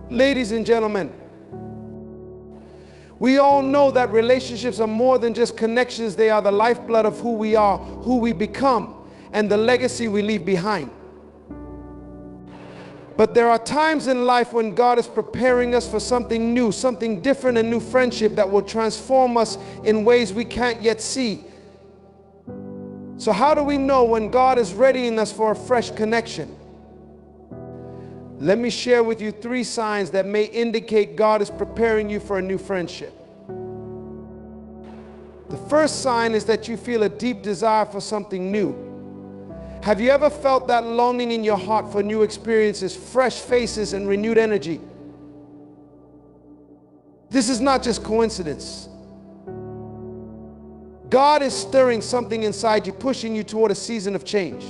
Ladies and gentlemen, we all know that relationships are more than just connections. They are the lifeblood of who we are, who we become, and the legacy we leave behind. But there are times in life when God is preparing us for something new, something different, a new friendship that will transform us in ways we can't yet see. So how do we know when God is readying us for a fresh connection? Let me share with you 3 signs that may indicate God is preparing you for a new friendship. The first sign is that you feel a deep desire for something new. Have you ever felt that longing in your heart for new experiences, fresh faces, and renewed energy? This is not just coincidence. God is stirring something inside you, pushing you toward a season of change.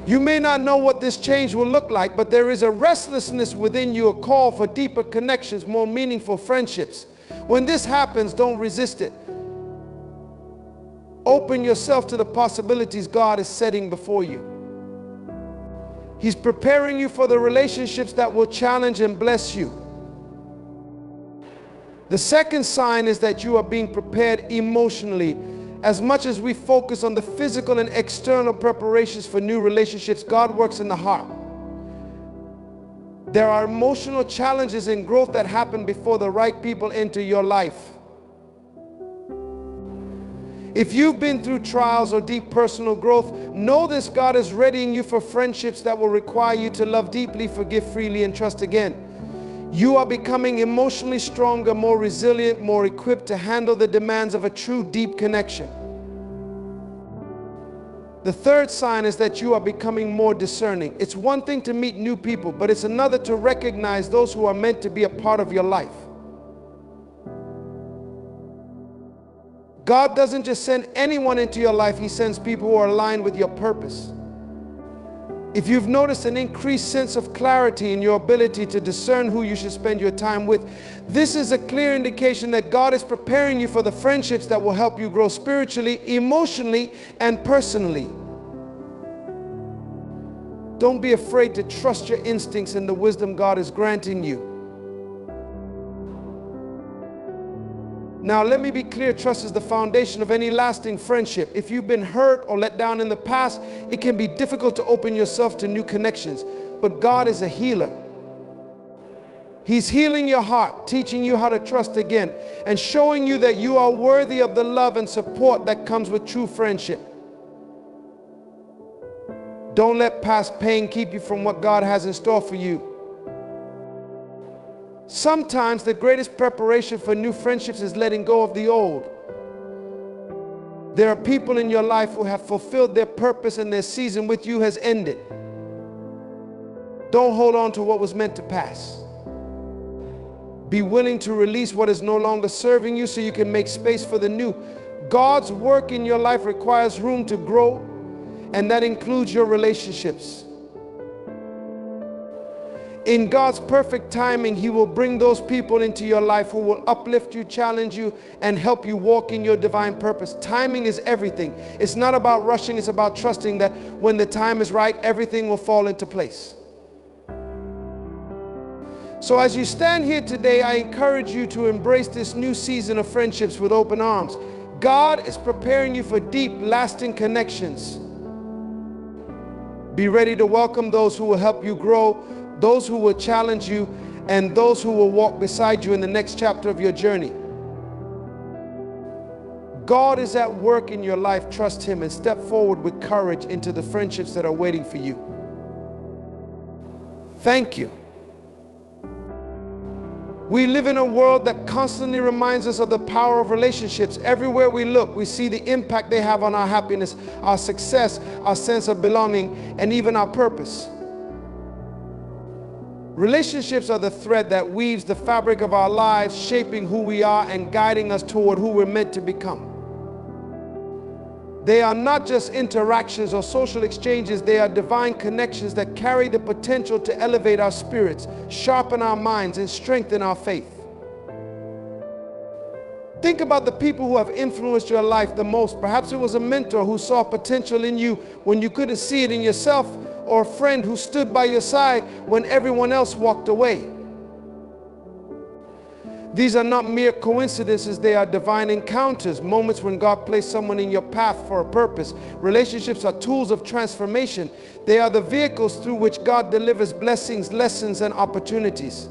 You may not know what this change will look like, but there is a restlessness within you, a call for deeper connections, more meaningful friendships. When this happens, don't resist it. Open yourself to the possibilities God is setting before you. He's preparing you for the relationships that will challenge and bless you. The second sign is that you are being prepared emotionally. As much as we focus on the physical and external preparations for new relationships, God works in the heart. There are emotional challenges and growth that happen before the right people enter your life. If you've been through trials or deep personal growth, know this: God is readying you for friendships that will require you to love deeply, forgive freely, and trust again. You are becoming emotionally stronger, more resilient, more equipped to handle the demands of a true, deep connection. The third sign is that you are becoming more discerning. It's one thing to meet new people, but it's another to recognize those who are meant to be a part of your life. God doesn't just send anyone into your life, He sends people who are aligned with your purpose. If you've noticed an increased sense of clarity in your ability to discern who you should spend your time with, this is a clear indication that God is preparing you for the friendships that will help you grow spiritually, emotionally, and personally. Don't be afraid to trust your instincts and the wisdom God is granting you. Now, let me be clear, trust is the foundation of any lasting friendship. If you've been hurt or let down in the past, it can be difficult to open yourself to new connections. But God is a healer. He's healing your heart, teaching you how to trust again, and showing you that you are worthy of the love and support that comes with true friendship. Don't let past pain keep you from what God has in store for you. Sometimes the greatest preparation for new friendships is letting go of the old. There are people in your life who have fulfilled their purpose and their season with you has ended. Don't hold on to what was meant to pass. Be willing to release what is no longer serving you so you can make space for the new. God's work in your life requires room to grow, and that includes your relationships. In God's perfect timing, He will bring those people into your life who will uplift you, challenge you, and help you walk in your divine purpose. Timing is everything. It's not about rushing, it's about trusting that when the time is right, everything will fall into place. So as you stand here today, I encourage you to embrace this new season of friendships with open arms. God is preparing you for deep, lasting connections. Be ready to welcome those who will help you grow, those who will challenge you, and those who will walk beside you in the next chapter of your journey. God is at work in your life. Trust Him and step forward with courage into the friendships that are waiting for you. Thank you. We live in a world that constantly reminds us of the power of relationships. Everywhere we look, we see the impact they have on our happiness, our success, our sense of belonging, and even our purpose. Relationships are the thread that weaves the fabric of our lives, shaping who we are and guiding us toward who we're meant to become. They are not just interactions or social exchanges, they are divine connections that carry the potential to elevate our spirits, sharpen our minds, and strengthen our faith. Think about the people who have influenced your life the most. Perhaps it was a mentor who saw potential in you when you couldn't see it in yourself, or friend who stood by your side when everyone else walked away. These are not mere coincidences, they are divine encounters, moments when God placed someone in your path for a purpose. Relationships are tools of transformation. They are the vehicles through which God delivers blessings, lessons, and opportunities.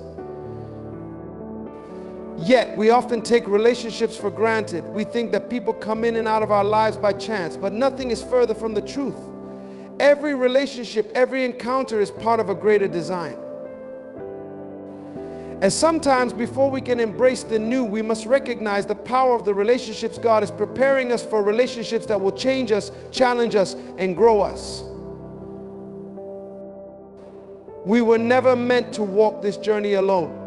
Yet, we often take relationships for granted. We think that people come in and out of our lives by chance, but nothing is further from the truth. Every relationship, every encounter is part of a greater design. And sometimes before we can embrace the new, we must recognize the power of the relationships. God is preparing us for relationships that will change us, challenge us, and grow us. We were never meant to walk this journey alone.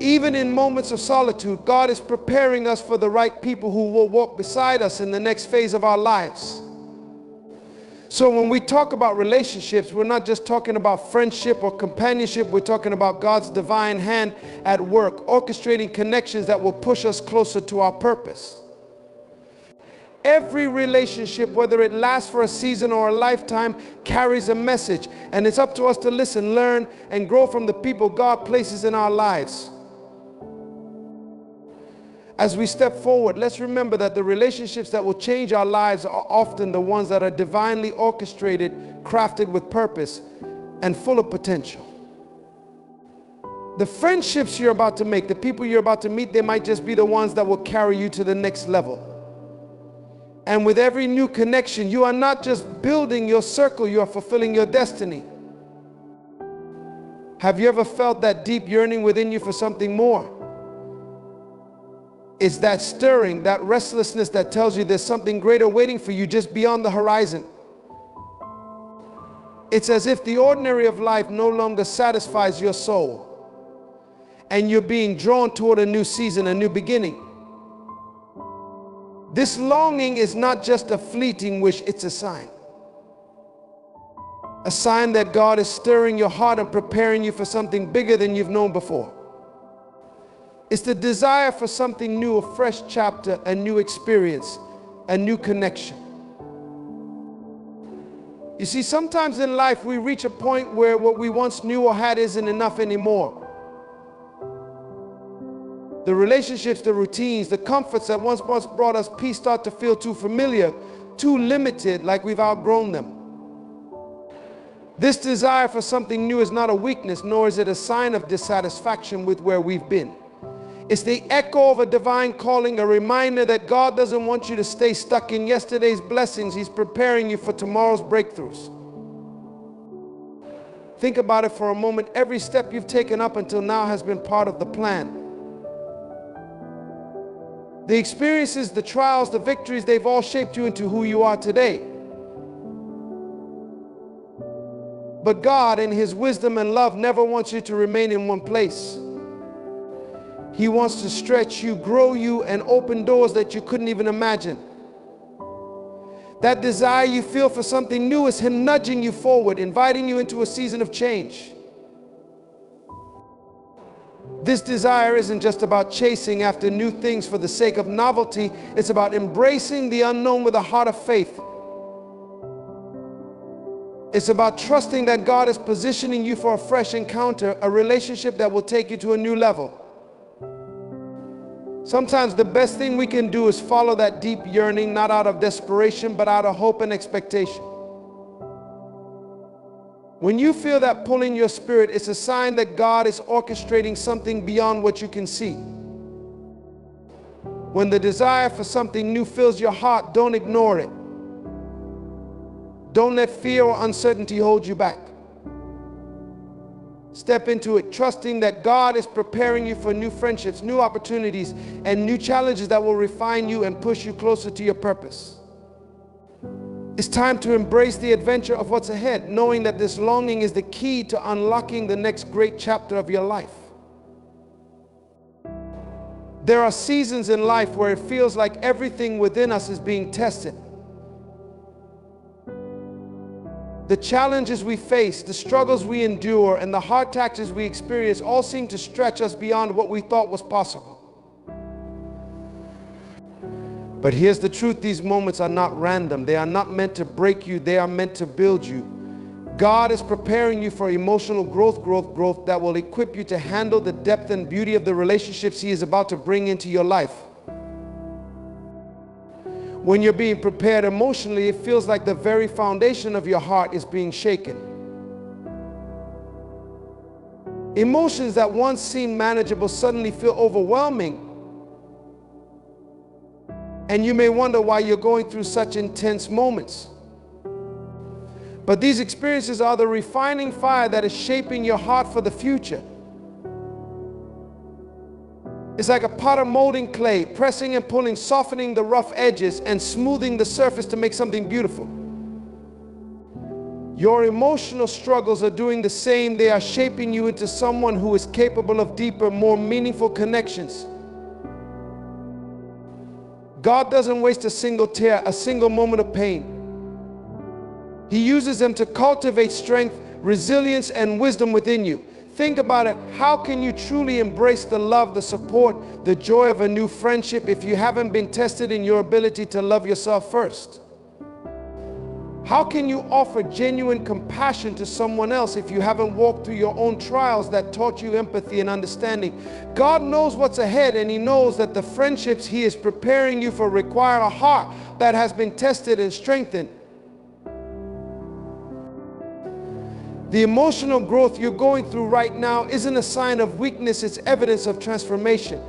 Even in moments of solitude, God is preparing us for the right people who will walk beside us in the next phase of our lives. So when we talk about relationships, we're not just talking about friendship or companionship. We're talking about God's divine hand at work, orchestrating connections that will push us closer to our purpose. Every relationship, whether it lasts for a season or a lifetime, carries a message. And it's up to us to listen, learn, and grow from the people God places in our lives. As we step forward, let's remember that the relationships that will change our lives are often the ones that are divinely orchestrated, crafted with purpose, and full of potential. The friendships you're about to make, the people you're about to meet, they might just be the ones that will carry you to the next level. And with every new connection, you are not just building your circle, you are fulfilling your destiny. Have you ever felt that deep yearning within you for something more? It's that stirring, that restlessness that tells you there's something greater waiting for you just beyond the horizon. It's as if the ordinary of life no longer satisfies your soul, and you're being drawn toward a new season, a new beginning. This longing is not just a fleeting wish, it's a sign. A sign that God is stirring your heart and preparing you for something bigger than you've known before. It's the desire for something new, a fresh chapter, a new experience, a new connection. You see, sometimes in life we reach a point where what we once knew or had isn't enough anymore. The relationships, the routines, the comforts that once brought us peace start to feel too familiar, too limited, like we've outgrown them. This desire for something new is not a weakness, nor is it a sign of dissatisfaction with where we've been. It's the echo of a divine calling, a reminder that God doesn't want you to stay stuck in yesterday's blessings. He's preparing you for tomorrow's breakthroughs. Think about it for a moment. Every step you've taken up until now has been part of the plan. The experiences, the trials, the victories, they've all shaped you into who you are today. But God, in His wisdom and love, never wants you to remain in one place. He wants to stretch you, grow you, and open doors that you couldn't even imagine. That desire you feel for something new is Him nudging you forward, inviting you into a season of change. This desire isn't just about chasing after new things for the sake of novelty. It's about embracing the unknown with a heart of faith. It's about trusting that God is positioning you for a fresh encounter, a relationship that will take you to a new level. Sometimes the best thing we can do is follow that deep yearning, not out of desperation, but out of hope and expectation. When you feel that pull in your spirit, it's a sign that God is orchestrating something beyond what you can see. When the desire for something new fills your heart, don't ignore it. Don't let fear or uncertainty hold you back. Step into it, trusting that God is preparing you for new friendships, new opportunities, and new challenges that will refine you and push you closer to your purpose. It's time to embrace the adventure of what's ahead, knowing that this longing is the key to unlocking the next great chapter of your life. There are seasons in life where it feels like everything within us is being tested. The challenges we face, the struggles we endure, and the hard taxes we experience all seem to stretch us beyond what we thought was possible. But here's the truth, these moments are not random. They are not meant to break you, they are meant to build you. God is preparing you for emotional growth that will equip you to handle the depth and beauty of the relationships He is about to bring into your life. When you're being prepared emotionally, it feels like the very foundation of your heart is being shaken. Emotions that once seemed manageable suddenly feel overwhelming. And you may wonder why you're going through such intense moments. But these experiences are the refining fire that is shaping your heart for the future. It's like a potter molding clay, pressing and pulling, softening the rough edges and smoothing the surface to make something beautiful. Your emotional struggles are doing the same. They are shaping you into someone who is capable of deeper, more meaningful connections. God doesn't waste a single tear, a single moment of pain. He uses them to cultivate strength, resilience, and wisdom within you. Think about it. How can you truly embrace the love, the support, the joy of a new friendship if you haven't been tested in your ability to love yourself first? How can you offer genuine compassion to someone else if you haven't walked through your own trials that taught you empathy and understanding? God knows what's ahead, and He knows that the friendships He is preparing you for require a heart that has been tested and strengthened. The emotional growth you're going through right now isn't a sign of weakness, it's evidence of transformation.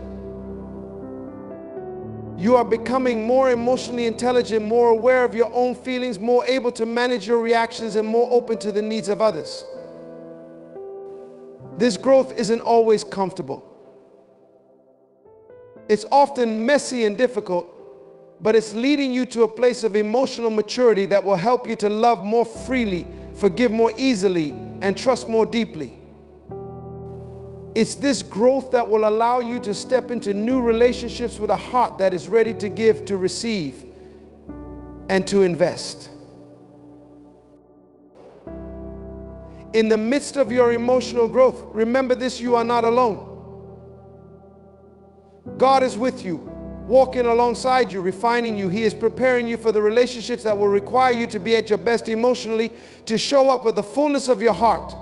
You are becoming more emotionally intelligent, more aware of your own feelings, more able to manage your reactions, and more open to the needs of others. This growth isn't always comfortable. It's often messy and difficult, but it's leading you to a place of emotional maturity that will help you to love more freely, forgive more easily, and trust more deeply. It's this growth that will allow you to step into new relationships with a heart that is ready to give, to receive, and to invest. In the midst of your emotional growth, remember this: you are not alone. God is with you, walking alongside you, refining you. He is preparing you for the relationships that will require you to be at your best emotionally, to show up with the fullness of your heart.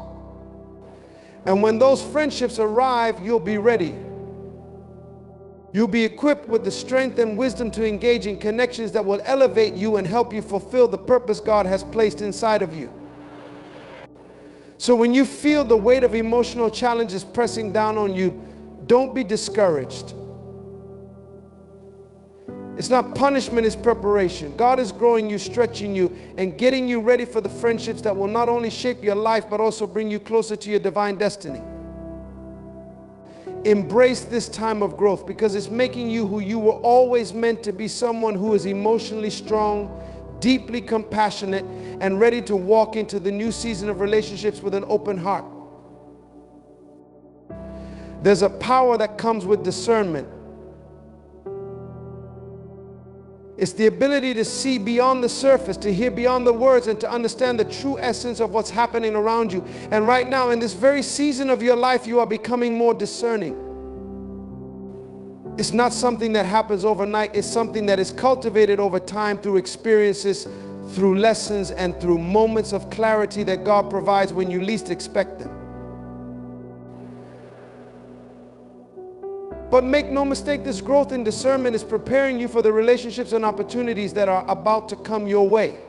And when those friendships arrive, you'll be ready. You'll be equipped with the strength and wisdom to engage in connections that will elevate you and help you fulfill the purpose God has placed inside of you. So when you feel the weight of emotional challenges pressing down on you, don't be discouraged. It's not punishment, it's preparation. God is growing you, stretching you, and getting you ready for the friendships that will not only shape your life, but also bring you closer to your divine destiny. Embrace this time of growth, because it's making you who you were always meant to be, someone who is emotionally strong, deeply compassionate, and ready to walk into the new season of relationships with an open heart. There's a power that comes with discernment. It's the ability to see beyond the surface, to hear beyond the words, and to understand the true essence of what's happening around you. And right now, in this very season of your life, you are becoming more discerning. It's not something that happens overnight. It's something that is cultivated over time through experiences, through lessons, and through moments of clarity that God provides when you least expect them. But make no mistake, this growth in discernment is preparing you for the relationships and opportunities that are about to come your way.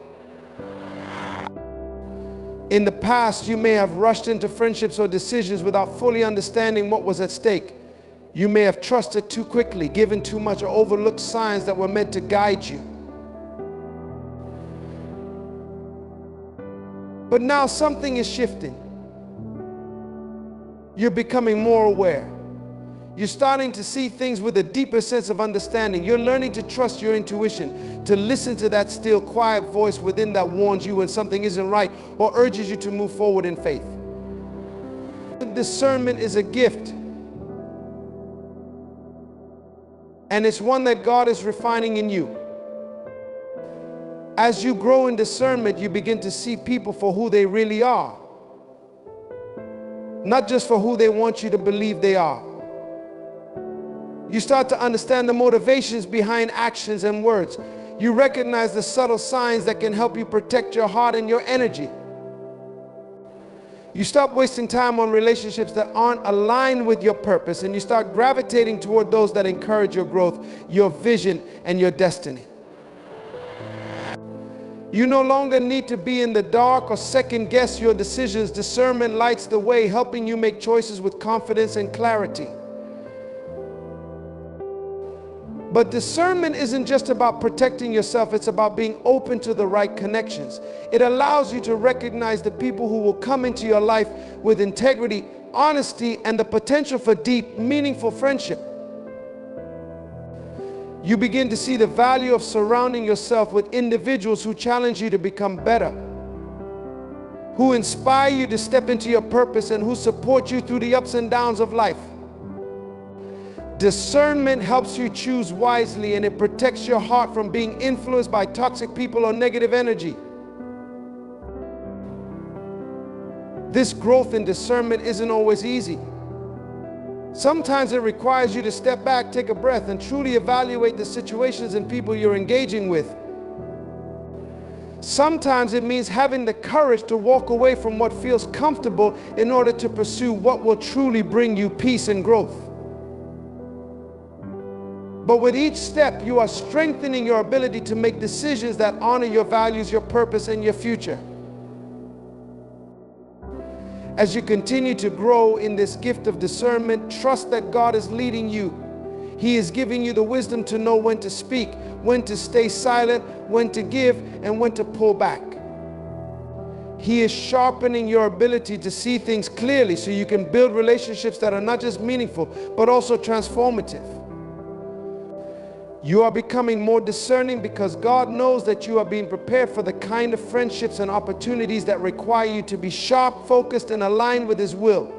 In the past, you may have rushed into friendships or decisions without fully understanding what was at stake. You may have trusted too quickly, given too much, or overlooked signs that were meant to guide you. But now something is shifting. You're becoming more aware. You're starting to see things with a deeper sense of understanding. You're learning to trust your intuition, to listen to that still, quiet voice within that warns you when something isn't right or urges you to move forward in faith. Discernment is a gift, and it's one that God is refining in you. As you grow in discernment, you begin to see people for who they really are, not just for who they want you to believe they are. You start to understand the motivations behind actions and words. You recognize the subtle signs that can help you protect your heart and your energy. You stop wasting time on relationships that aren't aligned with your purpose, and you start gravitating toward those that encourage your growth, your vision, and your destiny. You no longer need to be in the dark or second guess your decisions. Discernment lights the way, helping you make choices with confidence and clarity. But discernment isn't just about protecting yourself, it's about being open to the right connections. It allows you to recognize the people who will come into your life with integrity, honesty, and the potential for deep, meaningful friendship. You begin to see the value of surrounding yourself with individuals who challenge you to become better, who inspire you to step into your purpose, and who support you through the ups and downs of life. Discernment helps you choose wisely, and it protects your heart from being influenced by toxic people or negative energy. This growth in discernment isn't always easy. Sometimes it requires you to step back, take a breath, and truly evaluate the situations and people you're engaging with. Sometimes it means having the courage to walk away from what feels comfortable in order to pursue what will truly bring you peace and growth. But with each step, you are strengthening your ability to make decisions that honor your values, your purpose, and your future. As you continue to grow in this gift of discernment, trust that God is leading you. He is giving you the wisdom to know when to speak, when to stay silent, when to give, and when to pull back. He is sharpening your ability to see things clearly so you can build relationships that are not just meaningful, but also transformative. You are becoming more discerning because God knows that you are being prepared for the kind of friendships and opportunities that require you to be sharp, focused, and aligned with His will.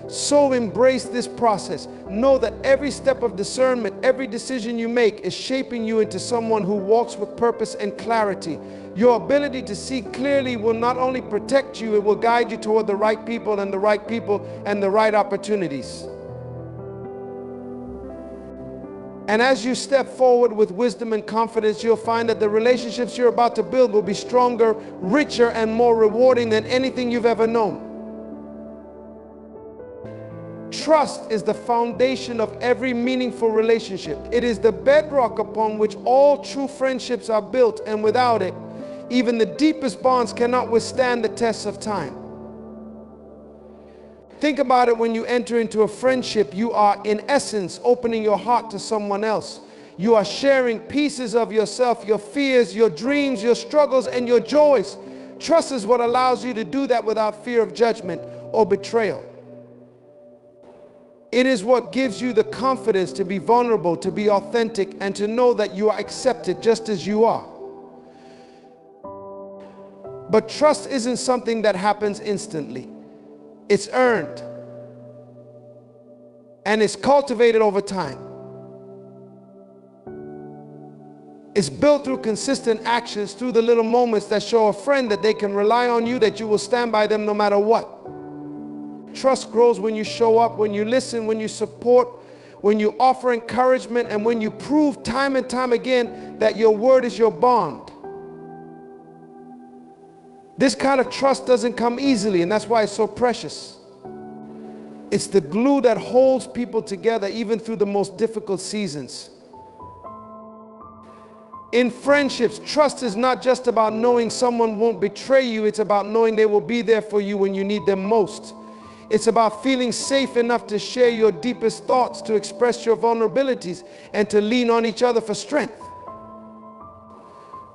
So embrace this process. Know that every step of discernment, every decision you make is shaping you into someone who walks with purpose and clarity. Your ability to see clearly will not only protect you, it will guide you toward the right people and the right opportunities. And as you step forward with wisdom and confidence, you'll find that the relationships you're about to build will be stronger, richer, and more rewarding than anything you've ever known. Trust is the foundation of every meaningful relationship. It is the bedrock upon which all true friendships are built, and without it, even the deepest bonds cannot withstand the tests of time. Think about it. When you enter into a friendship, you are in essence opening your heart to someone else. You are sharing pieces of yourself, your fears, your dreams, your struggles, and your joys. Trust is what allows you to do that without fear of judgment or betrayal. It is what gives you the confidence to be vulnerable, to be authentic, and to know that you are accepted just as you are. But trust isn't something that happens instantly. It's earned, and it's cultivated over time. It's built through consistent actions, through the little moments that show a friend that they can rely on you, that you will stand by them no matter what. Trust grows when you show up, when you listen, when you support, when you offer encouragement, and when you prove time and time again that your word is your bond. This kind of trust doesn't come easily, and that's why it's so precious. It's the glue that holds people together even through the most difficult seasons. In friendships, trust is not just about knowing someone won't betray you. It's about knowing they will be there for you when you need them most. It's about feeling safe enough to share your deepest thoughts, to express your vulnerabilities, and to lean on each other for strength.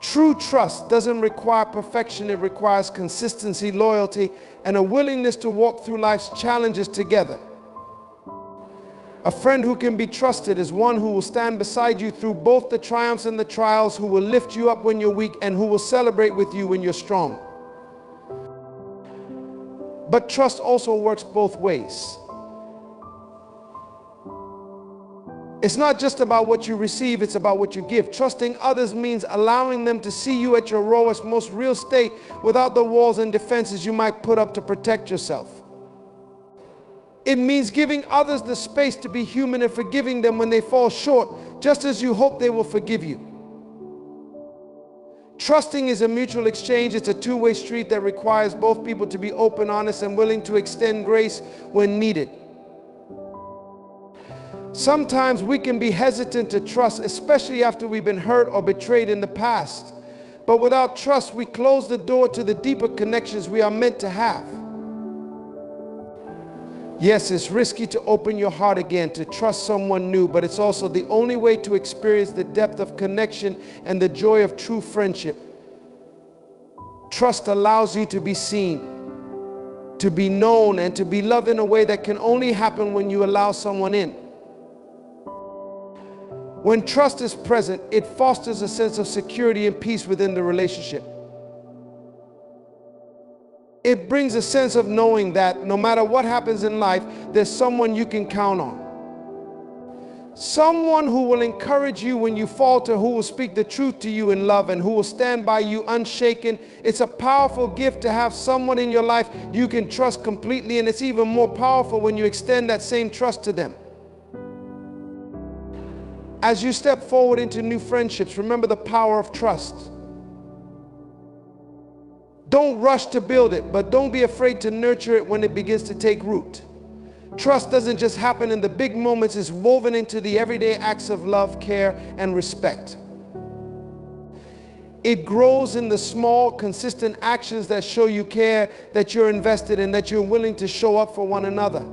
True trust doesn't require perfection. It requires consistency, loyalty, and a willingness to walk through life's challenges together. A friend who can be trusted is one who will stand beside you through both the triumphs and the trials, who will lift you up when you're weak, and who will celebrate with you when you're strong. But trust also works both ways. It's not just about what you receive, it's about what you give. Trusting others means allowing them to see you at your rawest, most real state, without the walls and defenses you might put up to protect yourself. It means giving others the space to be human and forgiving them when they fall short, just as you hope they will forgive you. Trusting is a mutual exchange. It's a two-way street that requires both people to be open, honest, and willing to extend grace when needed. Sometimes we can be hesitant to trust, especially after we've been hurt or betrayed in the past. But without trust, we close the door to the deeper connections we are meant to have. Yes, it's risky to open your heart again, to trust someone new, but it's also the only way to experience the depth of connection and the joy of true friendship. Trust allows you to be seen, to be known, and to be loved in a way that can only happen when you allow someone in. When trust is present, it fosters a sense of security and peace within the relationship. It brings a sense of knowing that no matter what happens in life, there's someone you can count on. Someone who will encourage you when you falter, who will speak the truth to you in love, and who will stand by you unshaken. It's a powerful gift to have someone in your life you can trust completely, and it's even more powerful when you extend that same trust to them. As you step forward into new friendships, remember the power of trust. Don't rush to build it, but don't be afraid to nurture it when it begins to take root. Trust doesn't just happen in the big moments, it's woven into the everyday acts of love, care, and respect. It grows in the small, consistent actions that show you care, that you're invested in, that you're willing to show up for one another.